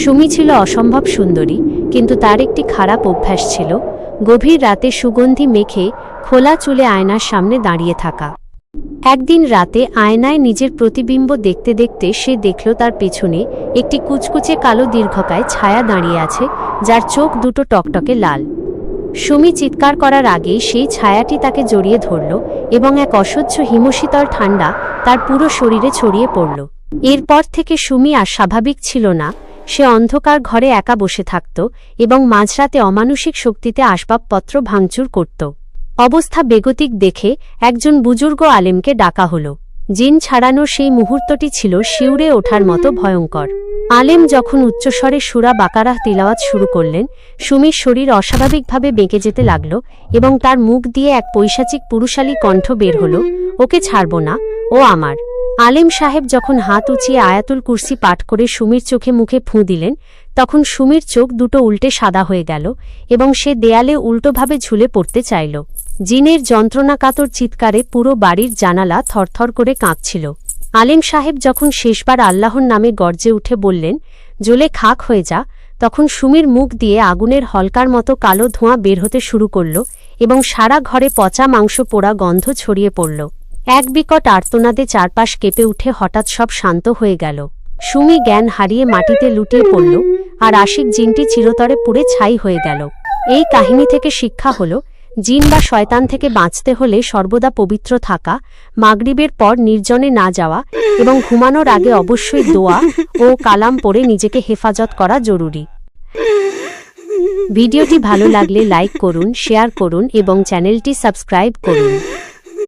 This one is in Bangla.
সুমি ছিল অসম্ভব সুন্দরী, কিন্তু তার একটি খারাপ অভ্যাস ছিল গভীর রাতে সুগন্ধি মেখে খোলা চুলে আয়নার সামনে দাঁড়িয়ে থাকা। একদিন রাতে আয়নায় নিজের প্রতিবিম্ব দেখতে দেখতে সে দেখল তার পেছনে একটি কুচকুচে কালো দীর্ঘকায় ছায়া দাঁড়িয়ে আছে, যার চোখ দুটো টকটকে লাল। সুমি চিৎকার করার আগেই সেই ছায়াটি তাকে জড়িয়ে ধরল এবং এক অসহ্য হিমশীতল ঠান্ডা তার পুরো শরীরে ছড়িয়ে পড়ল। এরপর থেকে সুমি আর স্বাভাবিক ছিল না। সে অন্ধকার ঘরে একা বসে থাকত এবং মাঝরাতে অমানুষিক শক্তিতে আসবাবপত্র ভাঙচুর করত। অবস্থা বেগতিক দেখে একজন বুজুর্গ আলেমকে ডাকা হল। জিন ছাড়ানোর সেই মুহূর্তটি ছিল শিউরে ওঠার মতো ভয়ঙ্কর। আলেম যখন উচ্চস্বরে সূরা বাকারাহ তিলাওয়াত শুরু করলেন, সুমির শরীর অস্বাভাবিকভাবে বেঁকে যেতে লাগল এবং তার মুখ দিয়ে এক পৈশাচিক পুরুষালী কণ্ঠ বের হল, ওকে ছাড়ব না, ও আমার। আলেম সাহেব যখন হাত উঁচিয়ে আয়াতুল কুরসি পাঠ করে সুমির চোখে মুখে ফুঁ দিলেন, তখন সুমির চোখ দুটো উল্টে সাদা হয়ে গেল এবং সে দেয়ালে উল্টোভাবে ঝুলে পড়তে চাইল। জিনের যন্ত্রণাকাতর চিৎকারে পুরো বাড়ির জানালা থরথর করে কাঁপছিল। আলেম সাহেব যখন শেষবার আল্লাহর নামে গর্জে উঠে বললেন, জ্বলে খাক হয়ে যা, তখন সুমির মুখ দিয়ে আগুনের হলকার মতো কালো ধোঁয়া বের হতে শুরু করল এবং সারা ঘরে পচা মাংস পোড়া গন্ধ ছড়িয়ে পড়ল। এক বিকট আর্তনাদে চারপাশ কেঁপে উঠে হঠাৎ সব শান্ত হয়ে গেল। সুমি জ্ঞান হারিয়ে মাটিতে লুটিয়ে পড়ল আর আশিক জিনটি চিরতরে পুড়ে ছাই হয়ে গেল। এই কাহিনী থেকে শিক্ষা হল, জিন বা শয়তান থেকে বাঁচতে হলে সর্বদা পবিত্র থাকা, মাগরিবের পর নির্জনে না যাওয়া এবং ঘুমানোর আগে অবশ্যই দোয়া ও কালাম পড়ে নিজেকে হেফাজত করা জরুরি। ভিডিওটি ভালো লাগলে লাইক করুন, শেয়ার করুন এবং চ্যানেলটি সাবস্ক্রাইব করুন।